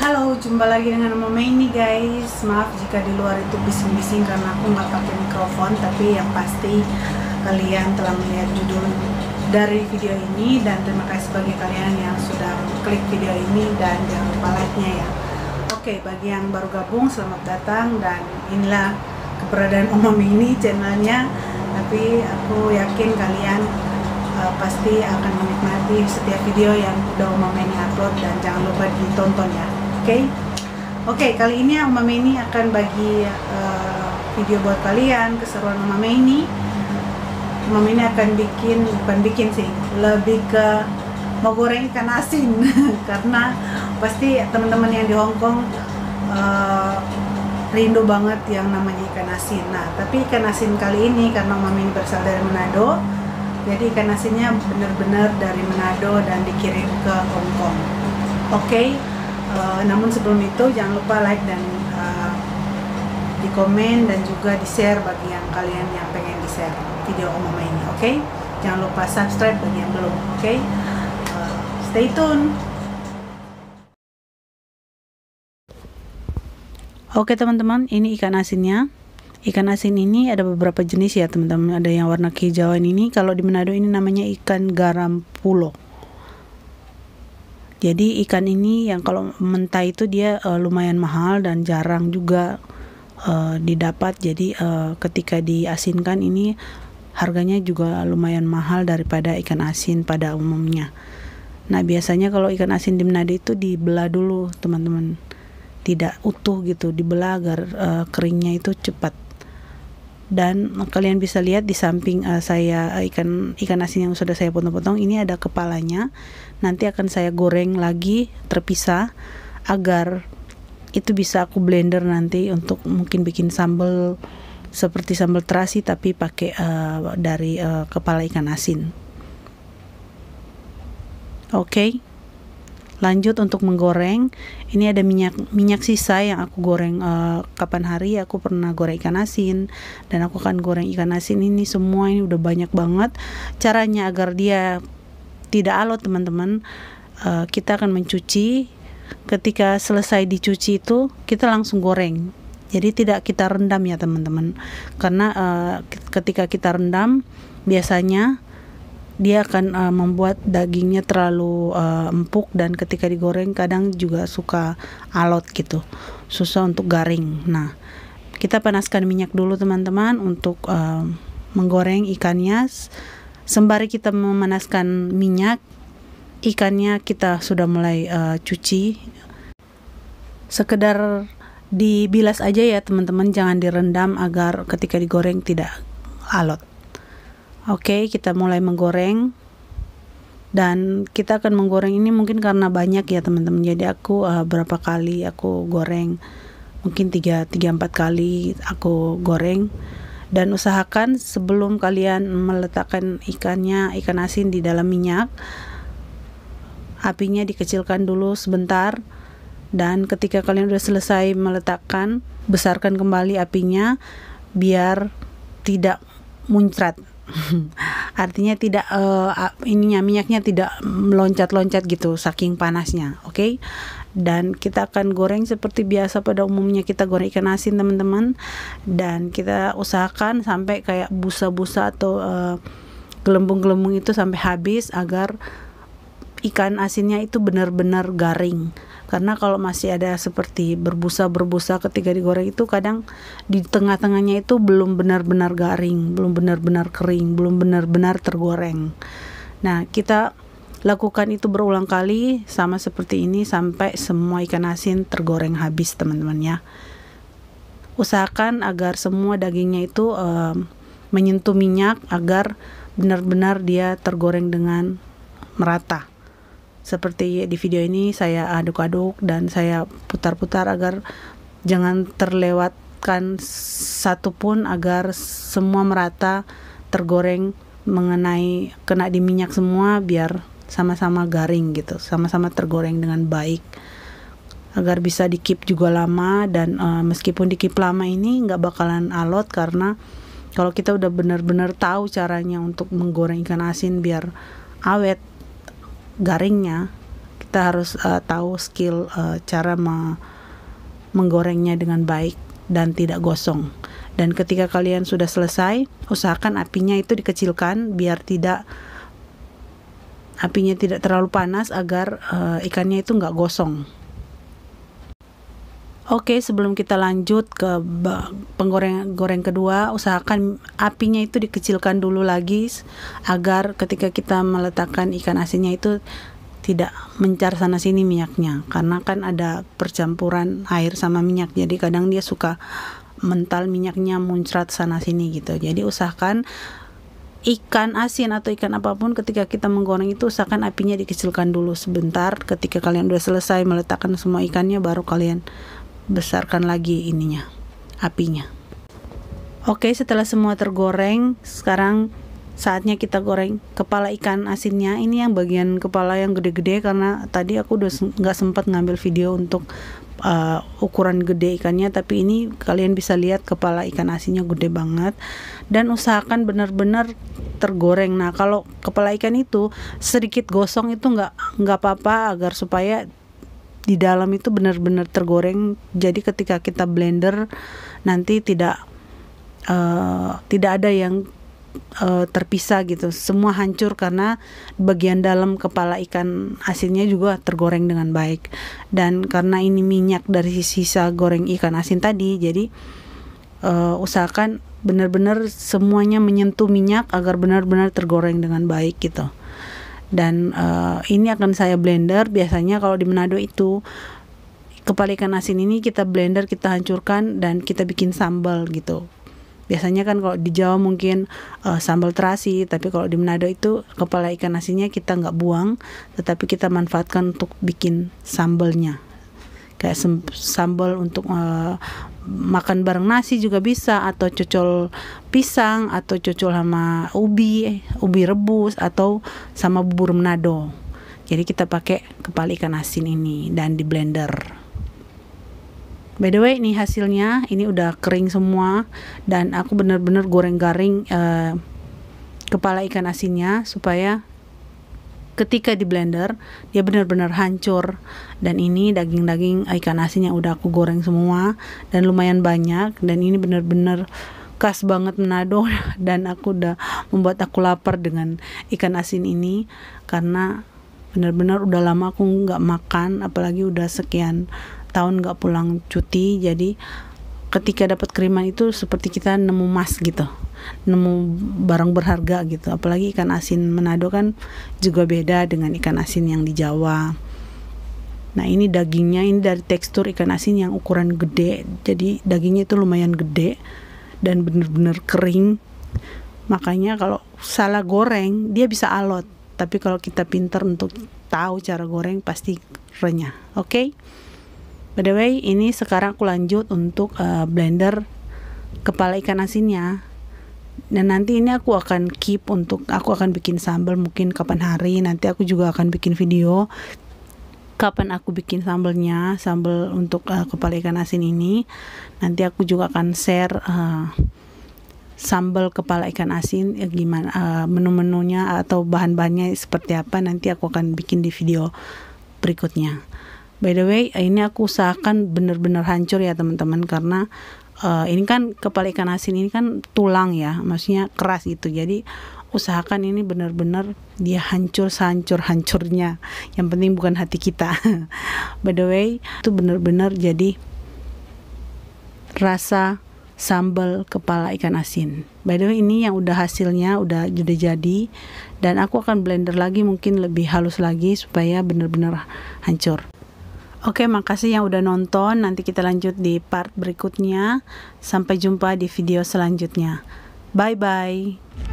Halo, jumpa lagi dengan Mama ini guys. Maaf jika di luar itu bising-bising karena aku nggak pakai mikrofon, tapi yang pasti kalian telah melihat judul dari video ini, dan terima kasih bagi kalian yang sudah klik video ini dan jangan lupa like-nya ya. Oke, bagi yang baru gabung selamat datang, dan inilah keberadaan Mama ini channelnya. Tapi aku yakin kalian pasti akan menikmati setiap video yang udah Mama ini upload, dan jangan lupa ditonton ya. Oke, kali ini Mama ini akan bagi video buat kalian, keseruan Mama ini. Mama ini akan bukan bikin sih, lebih ke mau goreng ikan asin karena pasti teman-teman yang di Hong Kong rindu banget yang namanya ikan asin. Nah, tapi ikan asin kali ini karena Mama ini berasal dari Manado, jadi ikan asinnya benar-benar dari Manado dan dikirim ke Hong Kong. Namun sebelum itu jangan lupa like dan di komen dan juga di share bagi yang kalian yang pengen di share video Mama ini. Jangan lupa subscribe bagi yang belum. Stay tune. Teman-teman, ini ikan asinnya. Ikan asin ini ada beberapa jenis ya teman-teman. Ada yang warna kehijauan ini, kalau di Manado ini namanya ikan garam pulo. Jadi ikan ini yang kalau mentah itu dia lumayan mahal dan jarang juga didapat. Jadi ketika diasinkan ini harganya juga lumayan mahal daripada ikan asin pada umumnya. Nah, biasanya kalau ikan asin di Manado itu dibelah dulu teman-teman, tidak utuh gitu, dibelah agar keringnya itu cepat. Dan kalian bisa lihat di samping saya ikan asin yang sudah saya potong-potong ini ada kepalanya. Nanti akan saya goreng lagi terpisah agar itu bisa aku blender nanti untuk mungkin bikin sambal seperti sambal terasi tapi pakai dari kepala ikan asin. Lanjut untuk menggoreng. Ini ada minyak sisa yang aku goreng kapan hari aku pernah goreng ikan asin, dan aku akan goreng ikan asin ini semua. Ini udah banyak banget. Caranya agar dia tidak alot teman-teman, kita akan mencuci. Ketika selesai dicuci itu kita langsung goreng, jadi tidak kita rendam ya teman-teman, karena ketika kita rendam biasanya dia akan membuat dagingnya terlalu empuk, dan ketika digoreng kadang juga suka alot gitu, susah untuk garing. Nah, kita panaskan minyak dulu teman-teman untuk menggoreng ikannya. Sembari kita memanaskan minyak, ikannya kita sudah mulai cuci. Sekedar dibilas aja ya teman-teman, jangan direndam agar ketika digoreng tidak alot. Kita mulai menggoreng, dan kita akan menggoreng ini mungkin karena banyak ya teman-teman. Jadi aku berapa kali aku goreng, mungkin 3-4 kali aku goreng. Dan usahakan sebelum kalian meletakkan ikan asin di dalam minyak, apinya dikecilkan dulu sebentar, dan ketika kalian sudah selesai meletakkan, besarkan kembali apinya biar tidak muncrat. Artinya tidak minyaknya tidak meloncat-loncat gitu saking panasnya. Dan kita akan goreng seperti biasa pada umumnya kita goreng ikan asin teman-teman, dan kita usahakan sampai kayak busa-busa atau gelembung-gelembung itu sampai habis agar ikan asinnya itu benar-benar garing. Karena kalau masih ada seperti berbusa-berbusa ketika digoreng itu kadang di tengah-tengahnya itu belum benar-benar garing, belum benar-benar kering, belum benar-benar tergoreng. Nah, kita lakukan itu berulang kali sama seperti ini sampai semua ikan asin tergoreng habis teman-teman ya. Usahakan agar semua dagingnya itu menyentuh minyak agar benar-benar dia tergoreng dengan merata. Seperti di video ini saya aduk-aduk dan saya putar-putar agar jangan terlewatkan satu pun, agar semua merata tergoreng kena di minyak semua, biar sama-sama garing gitu, sama-sama tergoreng dengan baik, agar bisa di-keep juga lama. Dan meskipun di-keep lama ini nggak bakalan alot, karena kalau kita udah benar-benar tahu caranya untuk menggoreng ikan asin biar awet garingnya, kita kita harus tahu skill cara menggorengnya dengan baik dan tidak gosong. Dan ketika kalian sudah selesai, usahakan apinya itu dikecilkan biar apinya tidak terlalu panas agar ikannya itu nggak gosong. Oke, sebelum kita lanjut ke goreng kedua, usahakan apinya itu dikecilkan dulu lagi agar ketika kita meletakkan ikan asinnya itu tidak mencar sana sini minyaknya, karena kan ada percampuran air sama minyak, jadi kadang dia suka mental minyaknya muncrat sana sini gitu. Jadi usahakan ikan asin atau ikan apapun ketika kita menggoreng itu usahakan apinya dikecilkan dulu sebentar. Ketika kalian udah selesai meletakkan semua ikannya, baru kalian besarkan lagi apinya. Oke, setelah semua tergoreng, sekarang saatnya kita goreng kepala ikan asinnya. Ini yang bagian kepala yang gede-gede, karena tadi aku udah nggak sempat ngambil video untuk ukuran gede ikannya, tapi ini kalian bisa lihat kepala ikan asinnya gede banget. Dan usahakan benar-benar tergoreng. Nah, kalau kepala ikan itu sedikit gosong itu nggak apa-apa, agar supaya di dalam itu benar-benar tergoreng. Jadi ketika kita blender nanti tidak ada yang terpisah gitu, semua hancur karena bagian dalam kepala ikan asinnya juga tergoreng dengan baik. Dan karena ini minyak dari sisa goreng ikan asin tadi, jadi usahakan benar-benar semuanya menyentuh minyak agar benar-benar tergoreng dengan baik gitu. Dan ini akan saya blender. Biasanya kalau di Manado itu kepala ikan asin ini kita blender, kita hancurkan dan kita bikin sambal gitu. Biasanya kan kalau di Jawa mungkin sambal terasi, tapi kalau di Manado itu kepala ikan asinnya kita nggak buang, tetapi kita manfaatkan untuk bikin sambalnya. Kayak sambal untuk makan bareng nasi juga bisa, atau cocol pisang, atau cocol sama ubi rebus, atau sama bubur Manado. Jadi kita pakai kepala ikan asin ini dan di blender. By the way, ini hasilnya, ini udah kering semua dan aku benar-benar goreng garing kepala ikan asinnya supaya ketika di blender dia benar-benar hancur. Dan ini daging-daging ikan asin yang udah aku goreng semua dan lumayan banyak, dan ini benar-benar khas banget Manado dan aku udah membuat aku lapar dengan ikan asin ini, karena benar-benar udah lama aku nggak makan, apalagi udah sekian tahun nggak pulang cuti. Jadi ketika dapat kiriman itu seperti kita nemu emas gitu, nemu barang berharga gitu. Apalagi ikan asin Manado kan juga beda dengan ikan asin yang di Jawa. Nah, ini dagingnya, ini dari tekstur ikan asin yang ukuran gede, jadi dagingnya itu lumayan gede dan bener-bener kering. Makanya kalau salah goreng dia bisa alot, tapi kalau kita pintar untuk tahu cara goreng pasti renyah. Oke? By the way, ini sekarang aku lanjut untuk blender kepala ikan asinnya. Dan nanti ini aku akan aku akan bikin sambal mungkin kapan hari. Nanti aku juga akan bikin video kapan aku bikin sambalnya, sambal untuk kepala ikan asin ini. Nanti aku juga akan share sambal kepala ikan asin gimana, menu-menunya atau bahan-bahannya seperti apa. Nanti aku akan bikin di video berikutnya. By the way, ini aku usahakan benar-benar hancur ya teman-teman, karena ini kan kepala ikan asin ini kan tulang ya, maksudnya keras gitu. Jadi usahakan ini benar-benar dia hancur sehancur-hancurnya. Yang penting bukan hati kita. By the way, itu benar-benar jadi rasa sambal kepala ikan asin. By the way, ini yang udah hasilnya udah jadi, dan aku akan blender lagi mungkin lebih halus lagi supaya benar-benar hancur. Oke, makasih yang udah nonton. Nanti kita lanjut di part berikutnya. Sampai jumpa di video selanjutnya. Bye-bye.